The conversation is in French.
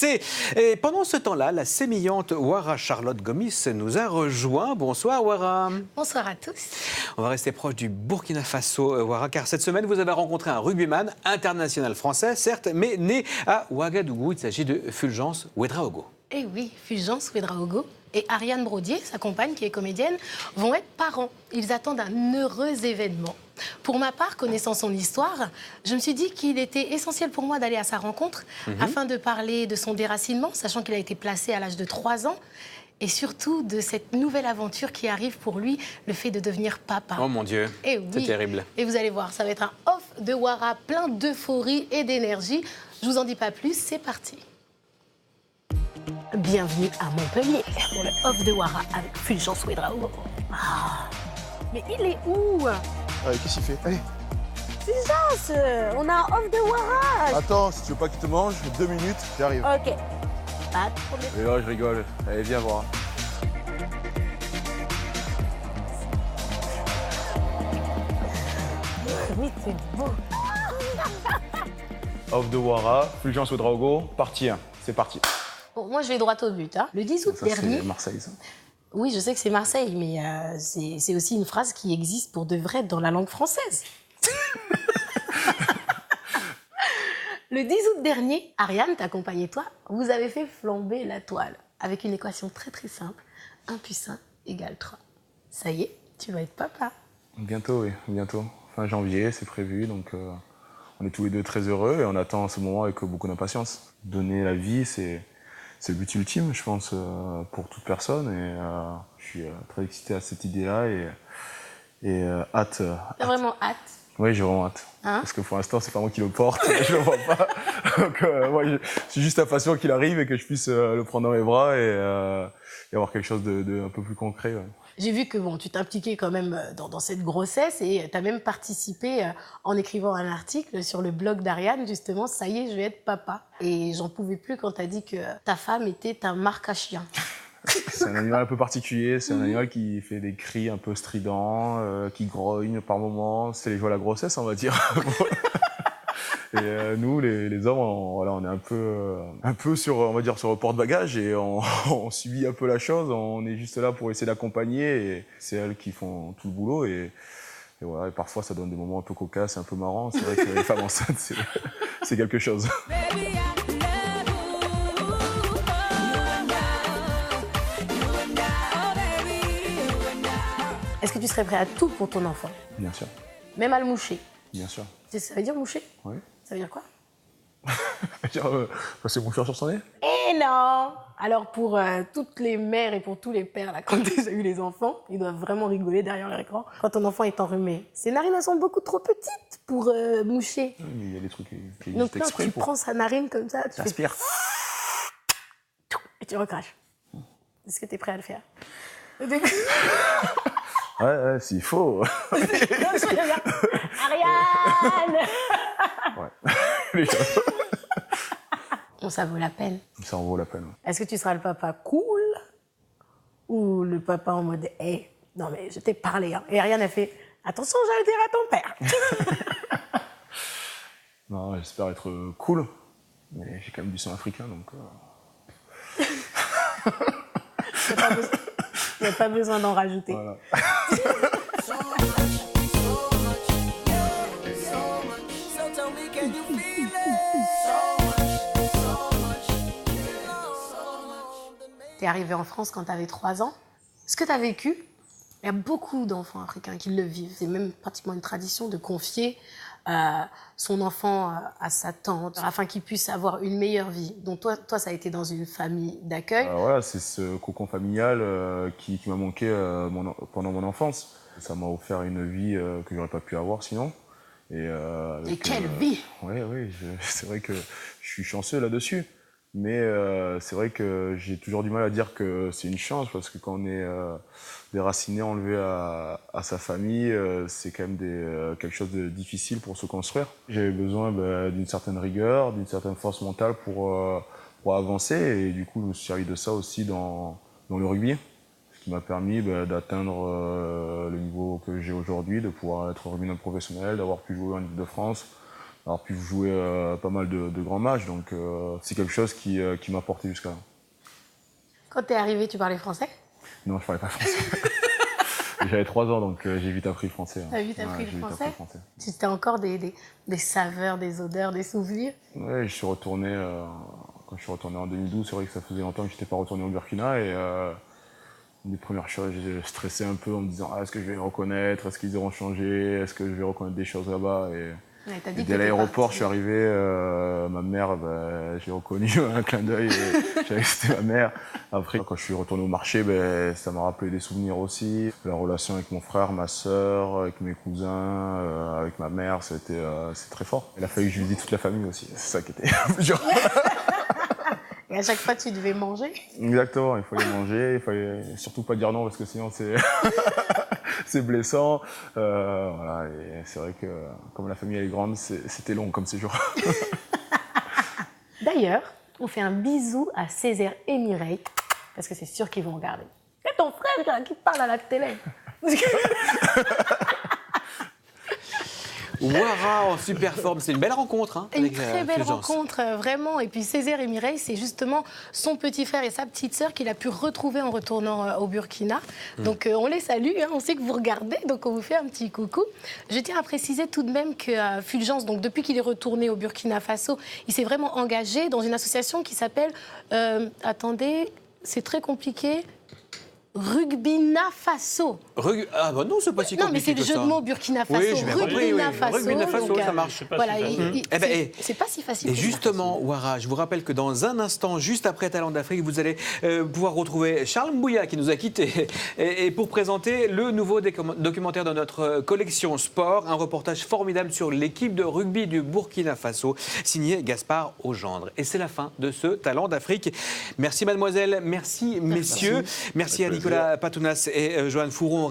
Et pendant ce temps-là, la sémillante Wara Charlotte Gomis nous a rejoint. Bonsoir Wara. Bonsoir à tous. On va rester proche du Burkina Faso, Wara, car cette semaine, vous avez rencontré un rugbyman international français, certes, mais né à Ouagadougou. Il s'agit de Fulgence Ouedraogo. Eh oui, Fulgence Ouedraogo et Ariane Brodier, sa compagne qui est comédienne, vont être parents. Ils attendent un heureux événement. Pour ma part, connaissant son histoire, je me suis dit qu'il était essentiel pour moi d'aller à sa rencontre afin de parler de son déracinement, sachant qu'il a été placé à l'âge de 3 ans, et surtout de cette nouvelle aventure qui arrive pour lui, le fait de devenir papa. Oh mon Dieu, Eh oui. c'est terrible. Et vous allez voir, ça va être un off de Wara plein d'euphorie et d'énergie. Je vous en dis pas plus, c'est parti. Bienvenue à Montpellier pour le off de Wara avec Fulgence Ouedraogo. Ah, mais il est où? Allez, qu'est-ce qu'il fait? Allez. Fulgence, on a un off de Wara. Attends, si tu veux pas qu'il te mange, 2 minutes, j'arrive. Ok, pas de problème. Et là, je rigole. Allez, viens voir. Oui, c'est beau. Off de Wara, Fulgence Ouedraogo, partie 1. C'est parti. Bon, moi, je vais droit au but. Hein. Le 10 août Ça, dernier... c'est Marseille, ça. Oui, je sais que c'est Marseille, mais c'est aussi une phrase qui existe pour de vrai dans la langue française. Le 10 août dernier, Ariane, t'accompagnais toi, vous avez fait flamber la toile avec une équation très très simple. 1 plus 1 égale 3. Ça y est, tu vas être papa. Bientôt, oui, bientôt. Fin janvier, c'est prévu, donc on est tous les deux très heureux et on attend ce moment avec beaucoup d'impatience. Donner la vie, c'est le but ultime, je pense, pour toute personne. Et je suis très excité à cette idée-là et hâte. T'as vraiment hâte? Oui, j'ai vraiment hâte. Hein? Parce que pour l'instant, c'est pas moi qui le porte, je le vois pas. Donc, moi, je suis juste impatient qu'il arrive et que je puisse le prendre dans mes bras et avoir quelque chose de un peu plus concret. Ouais. J'ai vu que bon, tu t'impliquais quand même dans cette grossesse et tu as même participé en écrivant un article sur le blog d'Ariane, justement, ça y est, je vais être papa. Et j'en pouvais plus quand tu as dit que ta femme était un marque à chien. C'est un animal un peu particulier, c'est un animal qui fait des cris un peu stridents, qui grogne par moments. C'est les joies de la grossesse, on va dire. Et nous, les hommes, on est un peu sur, on va dire, sur le porte-bagages et on subit un peu la chose. On est juste là pour essayer d'accompagner et c'est elles qui font tout le boulot et voilà. Et parfois, ça donne des moments un peu cocasses, un peu marrants. C'est vrai que les femmes enceintes, c'est quelque chose. Est-ce que tu serais prêt à tout pour ton enfant? Bien sûr, Même à le moucher? bien sûr. Ça veut dire moucher? Oui. Ça veut dire quoi? C'est mon cœur sur son nez. Eh non! Alors pour toutes les mères et pour tous les pères là, qui ont déjà eu les enfants, ils doivent vraiment rigoler derrière leur écran quand ton enfant est enrhumé. Ses narines elles sont beaucoup trop petites pour moucher. Oui, mais il y a des trucs qui Donc existent là, exprès tu pour... prends sa narine comme ça, tu fais... T'aspires. et tu recraches. Est-ce que tu es prêt à le faire? Ouais, s'il faut. Ariane! Ouais. Bon, ça vaut la peine. Ça en vaut la peine. Ouais. Est-ce que tu seras le papa cool ou le papa en mode « Hey, non mais je t'ai parlé. Hein. » Et Ariane a fait « Attention, j'allais dire à ton père. » Non, j'espère être cool, mais j'ai quand même du sang africain, donc... Il n'y a pas besoin d'en rajouter. Voilà. Tu es arrivée en France quand tu avais 3 ans. Ce que tu as vécu, il y a beaucoup d'enfants africains qui le vivent. C'est même pratiquement une tradition de confier son enfant à sa tante afin qu'il puisse avoir une meilleure vie. Donc toi, ça a été dans une famille d'accueil. Voilà, c'est ce cocon familial qui m'a manqué pendant mon enfance. Ça m'a offert une vie que j'aurais pas pu avoir sinon. Et Quelle vie! Oui, c'est vrai que je suis chanceux là-dessus. Mais c'est vrai que j'ai toujours du mal à dire que c'est une chance parce que quand on est déraciné, enlevé à sa famille, c'est quand même quelque chose de difficile pour se construire. J'avais besoin d'une certaine rigueur, d'une certaine force mentale pour avancer et du coup je me suis servi de ça aussi dans le rugby, ce qui m'a permis d'atteindre le niveau que j'ai aujourd'hui, de pouvoir être rugbyman professionnel, d'avoir pu jouer en équipe de France, avoir pu jouer pas mal de grands matchs. Donc c'est quelque chose qui m'a porté jusqu'à là. Quand tu es arrivé, tu parlais français? Non, je parlais pas français. J'avais 3 ans, donc j'ai vite appris le français. T'as vite appris j'ai le vite français? appris le français. C'était encore des saveurs, des odeurs, des souvenirs? Ouais, je suis retourné, quand je suis retourné en 2012, c'est vrai que ça faisait longtemps que je n'étais pas retourné au Burkina et une des premières choses, j'ai stressé un peu en me disant est-ce que je vais les reconnaître, est-ce qu'ils auront changé, est-ce que je vais reconnaître des choses là-bas Ouais, t'as dit et que dès t'étais l'aéroport, parti. je suis arrivé, ma mère, j'ai reconnu un clin d'œil, et je savais que c'était ma mère. Après, quand je suis retourné au marché, ça m'a rappelé des souvenirs aussi. La relation avec mon frère, ma sœur, avec mes cousins, avec ma mère, c'est très fort. Il a fallu que je visite toute la famille aussi, c'est ça qui était plus dur. Et à chaque fois, tu devais manger? Exactement, il fallait manger, il fallait surtout pas dire non parce que sinon c'est c'est blessant. Voilà, et c'est vrai que comme la famille elle est grande, c'était long comme séjour. D'ailleurs, on fait un bisou à Césaire et Mireille, parce que c'est sûr qu'ils vont regarder. C'est ton frère là, qui parle à la télé. Ouara en super forme, c'est une belle rencontre. Hein, Une avec, très belle Fulgence. rencontre, vraiment. Et puis Césaire et Mireille, c'est justement son petit frère et sa petite sœur qu'il a pu retrouver en retournant au Burkina. Donc on les salue, hein, on sait que vous regardez, donc on vous fait un petit coucou. Je tiens à préciser tout de même que Fulgence, donc depuis qu'il est retourné au Burkina Faso, il s'est vraiment engagé dans une association qui s'appelle, attendez, c'est très compliqué, Rugbina Faso. Ah bah non, c'est pas si Non, mais compliqué c'est le que jeu ça. de mots Burkina Faso. Oui, j'ai bien compris, Rugbina oui. Faso. Rugbina Faso, donc, ça marche. Je sais pas Voilà, si ça- Eh ben, c'est pas si facile. Et que ça. justement, Ouara, je vous rappelle que dans un instant, juste après Talent d'Afrique, vous allez pouvoir retrouver Charles Mbouya qui nous a quittés et pour présenter le nouveau documentaire de notre collection sport, un reportage formidable sur l'équipe de rugby du Burkina Faso, signé Gaspard Augendre. Et c'est la fin de ce Talent d'Afrique. Merci mademoiselle, merci messieurs, merci à Nicolas Patounas et Joanne Fouron.